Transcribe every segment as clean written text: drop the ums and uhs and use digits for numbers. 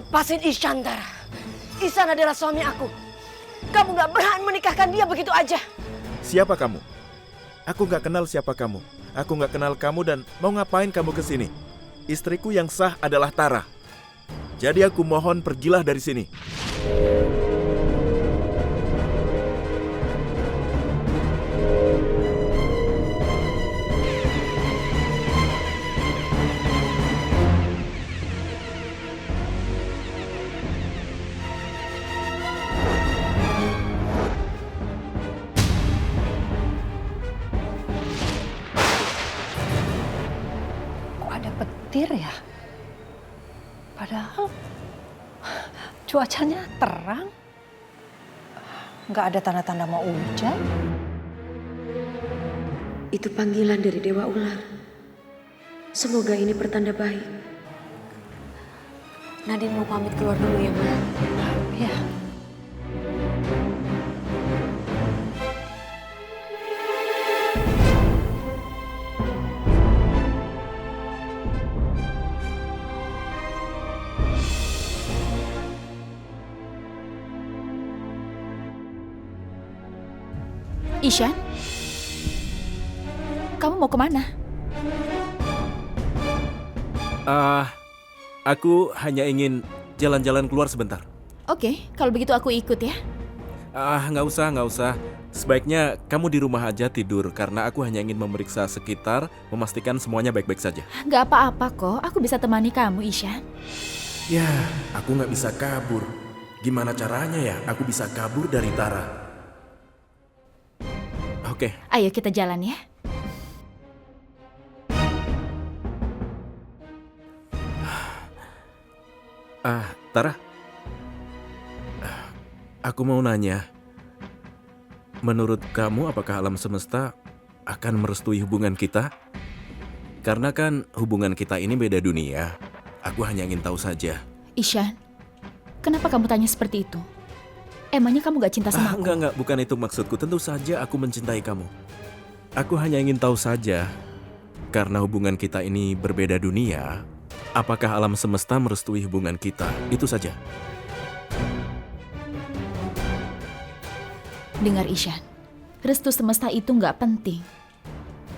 Lepasin Ihsan, Tara. Ihsan adalah suami aku. Kamu gak berhak menikahkan dia begitu aja. Siapa kamu? Aku gak kenal siapa kamu. Aku gak kenal kamu dan mau ngapain kamu ke sini? Istriku yang sah adalah Tara. Jadi aku mohon pergilah dari sini. Kok ada petir ya? Padahal cuacanya terang. Nggak ada tanda-tanda mau hujan. Itu panggilan dari Dewa Ular. Semoga ini pertanda baik. Nadine mau pamit keluar dulu ya, Ma. Ya. Ihsan, kamu mau kemana? Aku hanya ingin jalan-jalan keluar sebentar. Oke, kalau begitu aku ikut ya. Nggak usah. Sebaiknya kamu di rumah aja tidur, karena aku hanya ingin memeriksa sekitar, memastikan semuanya baik-baik saja. Nggak apa-apa kok, aku bisa temani kamu, Ihsan. Ya, aku nggak bisa kabur. Gimana caranya ya aku bisa kabur dari Tara? Oke. Ayo kita jalan ya. Tara. Aku mau nanya. Menurut kamu apakah alam semesta akan merestui hubungan kita? Karena kan hubungan kita ini beda dunia. Aku hanya ingin tahu saja. Ihsan, kenapa kamu tanya seperti itu? Emangnya kamu gak cinta sama aku? Enggak, bukan itu maksudku. Tentu saja aku mencintai kamu. Aku hanya ingin tahu saja, karena hubungan kita ini berbeda dunia, apakah alam semesta merestui hubungan kita? Itu saja. Dengar Ihsan, restu semesta itu gak penting.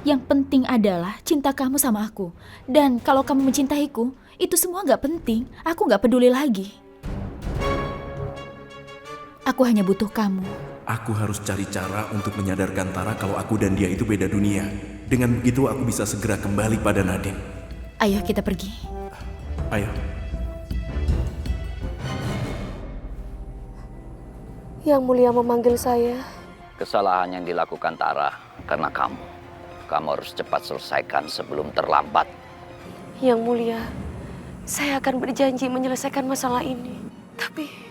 Yang penting adalah cinta kamu sama aku. Dan kalau kamu mencintaiku, itu semua gak penting. Aku gak peduli lagi. Aku hanya butuh kamu. Aku harus cari cara untuk menyadarkan Tara kalau aku dan dia itu beda dunia. Dengan begitu aku bisa segera kembali pada Nadine. Ayo kita pergi. Ayo. Yang Mulia memanggil saya. Kesalahan yang dilakukan Tara karena kamu. Kamu harus cepat selesaikan sebelum terlambat. Yang Mulia, saya akan berjanji menyelesaikan masalah ini. Tapi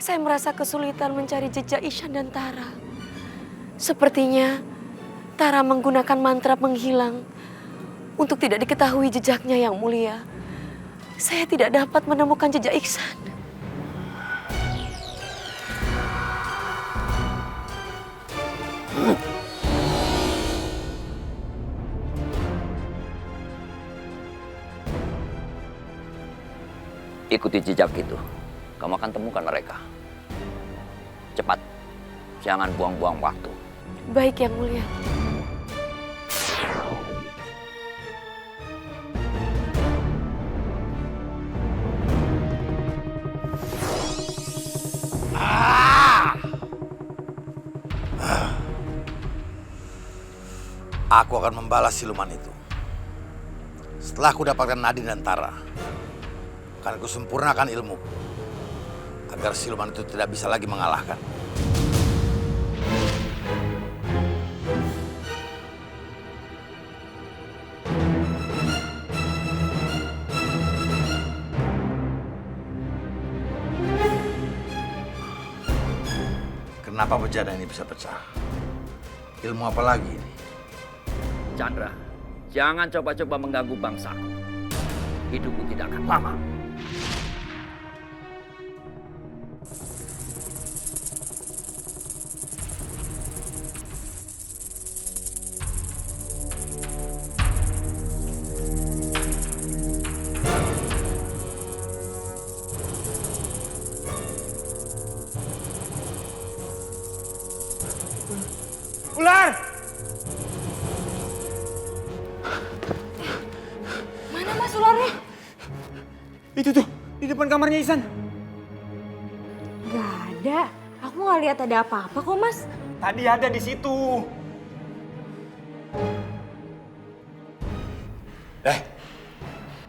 saya merasa kesulitan mencari jejak Ihsan dan Tara. Sepertinya Tara menggunakan mantra menghilang untuk tidak diketahui jejaknya, Yang Mulia. Saya tidak dapat menemukan jejak Ihsan. Ikuti jejak itu. Kamu akan temukan mereka. Cepat. Jangan buang-buang waktu. Baik, Yang Mulia. Aku akan membalas siluman itu. Setelah aku dapatkan Nadine dan Tara, akan aku sempurnakan ilmu agar siluman itu tidak bisa lagi mengalahkan. Kenapa bejana ini bisa pecah? Ilmu apa lagi ini? Chandra, jangan coba-coba mengganggu bangsaku. Hidupku tidak akan lama. Itu tuh, di depan kamarnya Ihsan. Gak ada. Aku nggak lihat ada apa-apa kok, Mas. Tadi ada di situ.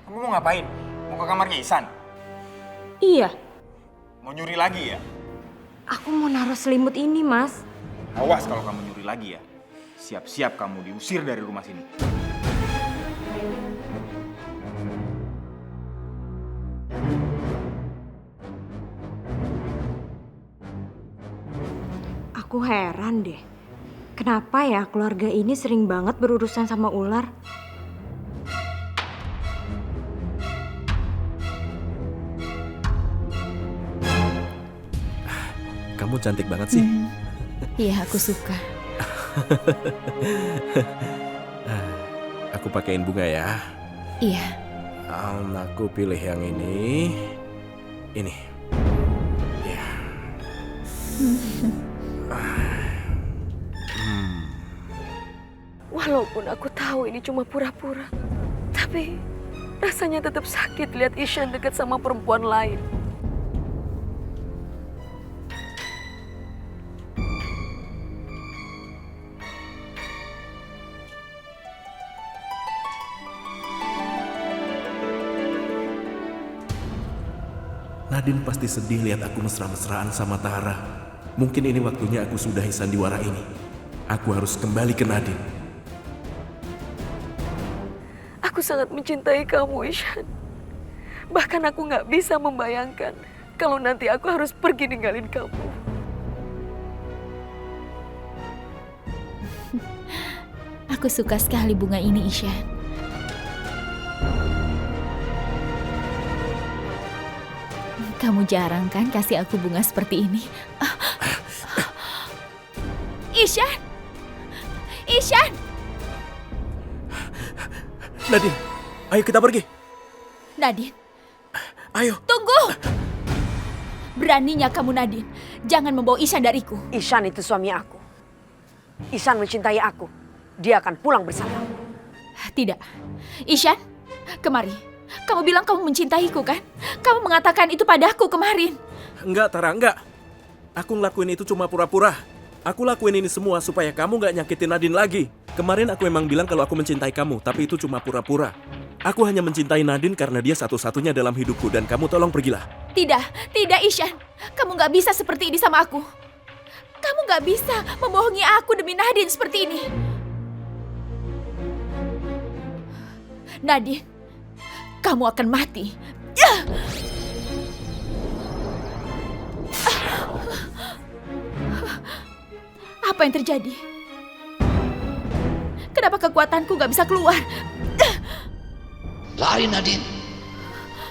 Kamu mau ngapain? Mau ke kamarnya Ihsan? Iya, Mau nyuri lagi ya? aku mau naruh selimut ini, Mas. Awas kalau kamu nyuri lagi ya. Siap-siap kamu diusir dari rumah sini. Aku heran deh. Kenapa ya keluarga ini sering banget berurusan sama ular? Kamu cantik banget sih. Iya, aku suka. Aku pakein bunga ya. Iya. Aku pilih yang ini. Ini. Ya. Walaupun aku tahu ini cuma pura-pura, tapi rasanya tetap sakit lihat Ishan dekat sama perempuan lain. Nadine pasti sedih lihat aku mesra-mesraan sama Tara. Mungkin ini waktunya aku sudahi sandiwara ini. Aku harus kembali ke Nadine. Aku sangat mencintai kamu, Ishan. Bahkan aku nggak bisa membayangkan kalau nanti aku harus pergi ninggalin kamu. Aku suka sekali bunga ini, Ishan. Kamu jarang kan kasih aku bunga seperti ini. Ishan! Ishan! Nadine, ayo kita pergi. Nadine, Ayo. tunggu! Beraninya kamu, Nadine. Jangan membawa Ishan dariku. Ihsan itu suami aku. Ihsan mencintai aku. Dia akan pulang bersamaku. Tidak. Ishan, kemari. Kamu bilang kamu mencintaiku kan? Kamu mengatakan itu padaku kemarin. Enggak, Tara, enggak. Aku ngelakuin itu cuma pura-pura. Aku lakuin ini semua supaya kamu nggak nyakitin Nadine lagi. Kemarin aku memang bilang kalau aku mencintai kamu, tapi itu cuma pura-pura. Aku hanya mencintai Nadine karena dia satu-satunya dalam hidupku dan kamu tolong pergilah. Tidak, tidak Ishan. Kamu nggak bisa seperti ini sama aku. Kamu nggak bisa membohongi aku demi Nadine seperti ini. Nadine, kamu akan mati. Apa yang terjadi? Kenapa kekuatanku nggak bisa keluar? Lari Nadine.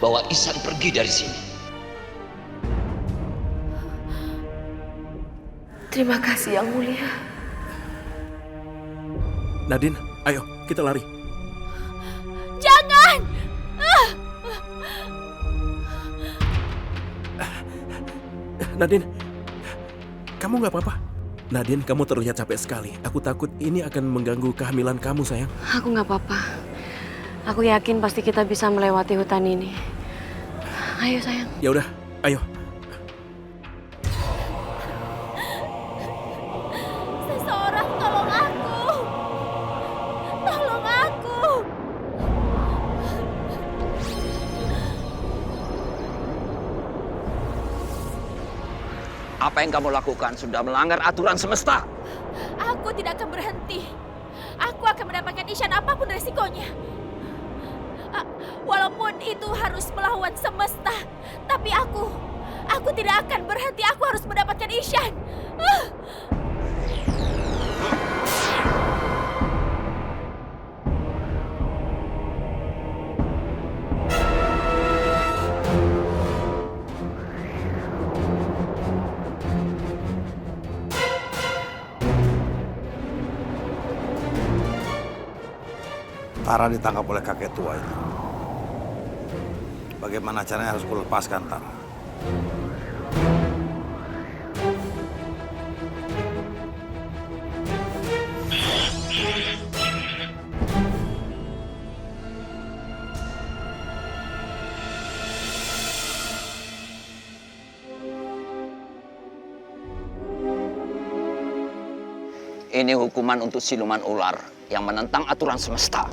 Bawa Ihsan pergi dari sini. Terima kasih Yang Mulia. Nadine, ayo kita lari. Jangan! Nadine, kamu nggak apa-apa? Nadine, kamu terlihat capek sekali. Aku takut ini akan mengganggu kehamilan kamu, sayang. Aku nggak apa-apa. Aku yakin pasti kita bisa melewati hutan ini. Ayo sayang. Ya udah, ayo. Seseorang tolong aku! Tolong aku! Apa yang kamu lakukan sudah melanggar aturan semesta. Aku tidak akan berhenti. Aku akan mendapatkan Ihsan apapun resikonya. Walaupun itu harus melawan semesta. Tapi aku tidak akan berhenti. Aku harus mendapatkan Ihsan. Tara ditangkap oleh kakek tua itu. Bagaimana caranya harus kulepaskan Tara? Ini hukuman untuk siluman ular yang menentang aturan semesta.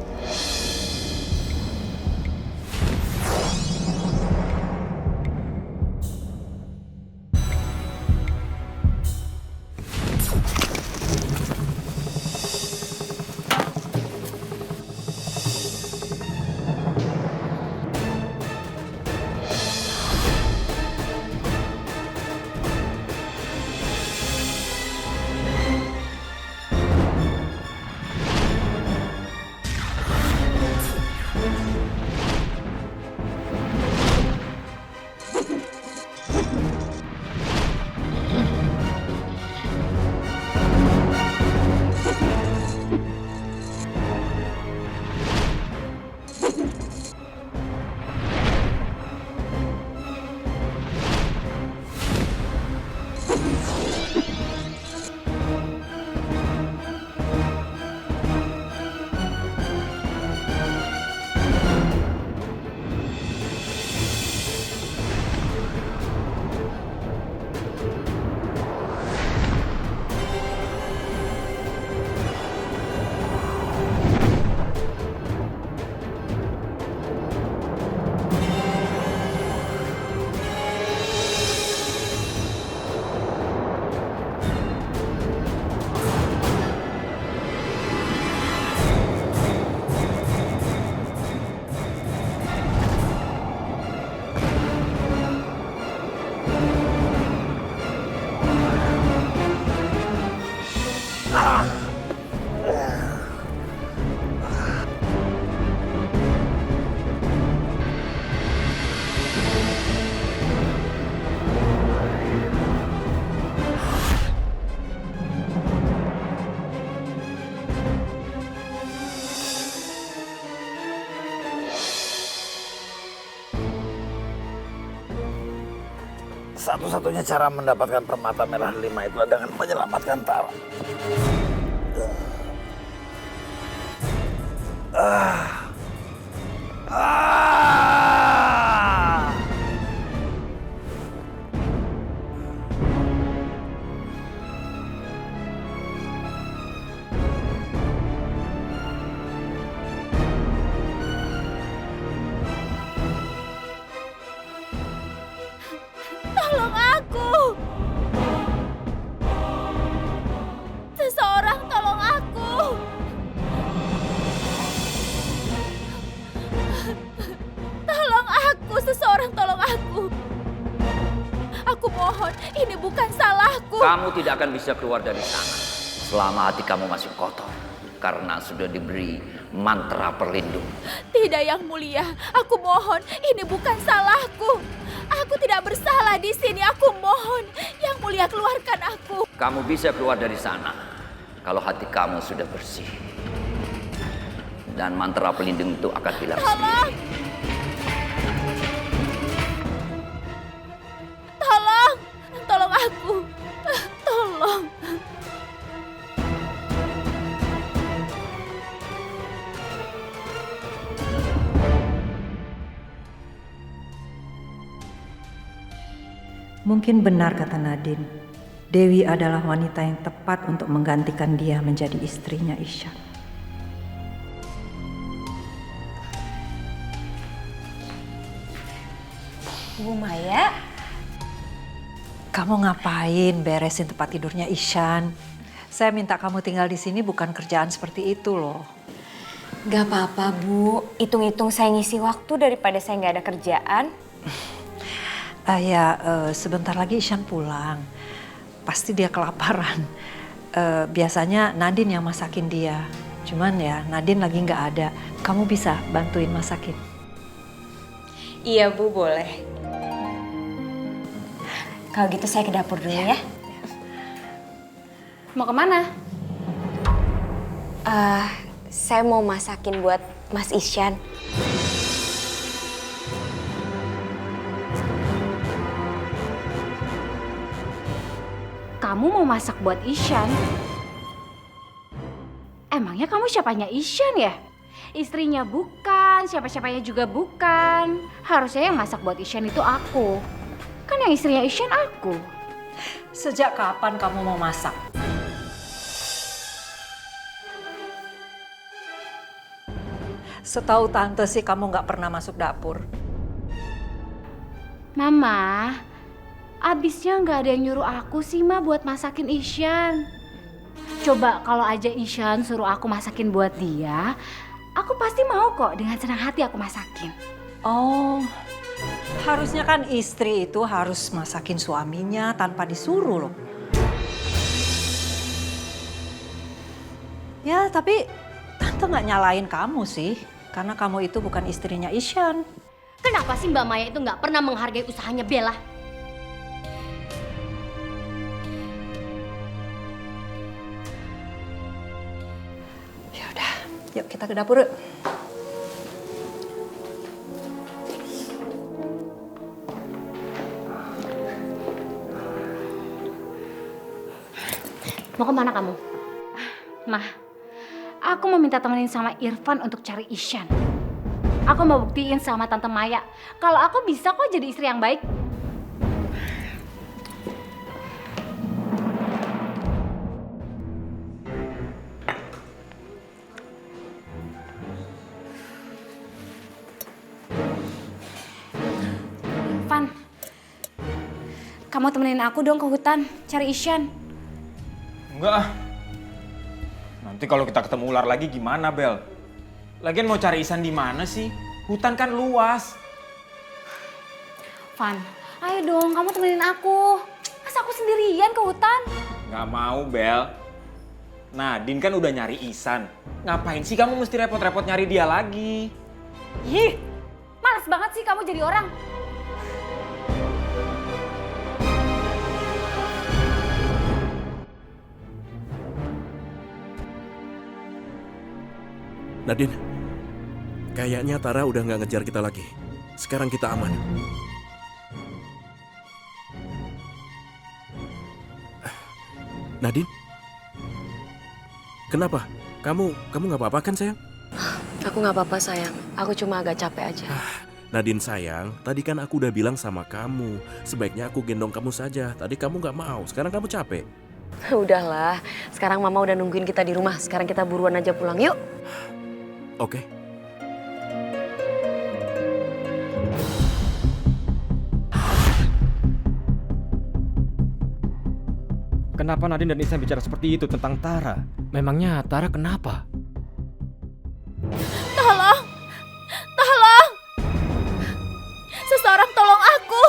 Satu-satunya cara mendapatkan permata merah 5 itu adalah dengan menyelamatkan Tara. Tolong aku! Seseorang tolong aku! Tolong aku, seseorang tolong aku! Aku mohon, ini bukan salahku. Kamu tidak akan bisa keluar dari sana selama hati kamu masih kotor karena sudah diberi mantra perlindung. Tidak, Yang Mulia. Aku mohon, ini bukan salahku. Aku tidak bersalah di sini. Aku mohon, Yang Mulia, keluarkan aku. Kamu bisa keluar dari sana kalau hati kamu sudah bersih. Dan mantra pelindung itu akan hilang Tolong! sendiri. Tolong! Tolong aku! Tolong! Mungkin benar kata Nadine. Dewi adalah wanita yang tepat untuk menggantikan dia menjadi istrinya Ishan. Bu Maya, Kamu ngapain beresin tempat tidurnya Ishan? Saya minta kamu tinggal di sini bukan kerjaan seperti itu loh. gak apa-apa Bu. Hitung-hitung saya ngisi waktu daripada saya nggak ada kerjaan. Sebentar lagi Ishan pulang. Pasti dia kelaparan. Biasanya Nadine yang masakin dia. Cuman ya Nadine lagi nggak ada. Kamu bisa bantuin masakin? Iya Bu, boleh. Kalau gitu saya ke dapur dulu ya. Mau kemana? Saya mau masakin buat Mas Ishan. Kamu mau masak buat Ishan? Emangnya kamu siapanya Ishan ya? Istrinya bukan, siapa-siapanya juga bukan. Harusnya yang masak buat Ishan itu aku. Kan yang istrinya Ishan aku. Sejak kapan kamu mau masak? Setahu tante sih kamu nggak pernah masuk dapur. Mama, abisnya nggak ada yang nyuruh aku sih Ma buat masakin Ishan. Coba kalau aja Ishan suruh aku masakin buat dia, aku pasti mau kok, dengan senang hati aku masakin. Oh, harusnya kan istri itu harus masakin suaminya tanpa disuruh loh. Ya, tapi tante nggak nyalain kamu sih, karena kamu itu bukan istrinya Ishan. Kenapa sih Mbak Maya itu nggak pernah menghargai usahanya Bella? Ya udah, yuk kita ke dapur yuk. Mau kemana kamu? Mah, aku mau minta temenin sama Irfan untuk cari Ishan. Aku mau buktiin sama Tante Maya kalau aku bisa kok jadi istri yang baik. Van, kamu temenin aku dong ke hutan cari Ishan. Enggak. Nanti kalau kita ketemu ular lagi gimana, Bel? Lagian mau cari Ihsan di mana sih? Hutan kan luas. Van, ayo dong kamu temenin aku. Masa aku sendirian ke hutan? Nggak mau, Bel. Nadine kan udah nyari Ihsan. Ngapain sih kamu mesti repot-repot nyari dia lagi? Ih, males banget sih kamu jadi orang. Nadine, kayaknya Tara udah nggak ngejar kita lagi. Sekarang kita aman. Nadine? Kenapa? Kamu nggak apa-apa kan sayang? Aku nggak apa-apa sayang, aku cuma agak capek aja. Nadine sayang, tadi kan aku udah bilang sama kamu, sebaiknya aku gendong kamu saja. Tadi kamu nggak mau, sekarang kamu capek. Udahlah, sekarang mama udah nungguin kita di rumah. Sekarang kita buruan aja pulang, yuk. Oke. Kenapa Nadine dan Ihsan bicara seperti itu tentang Tara? Memangnya Tara kenapa? Tolong! Tolong! Seseorang tolong aku!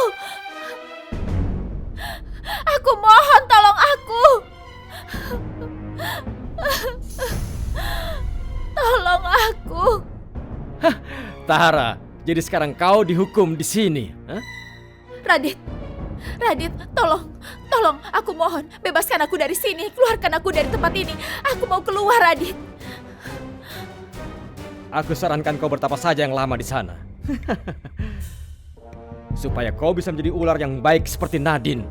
Aku mohon tolong aku! Tolong aku! Hah, Tara, jadi sekarang kau dihukum di sini? Hah? Radit, tolong, aku mohon, bebaskan aku dari sini, keluarkan aku dari tempat ini. Aku mau keluar, Radit. Aku sarankan kau bertapa saja yang lama di sana. Supaya kau bisa menjadi ular yang baik seperti Nadine.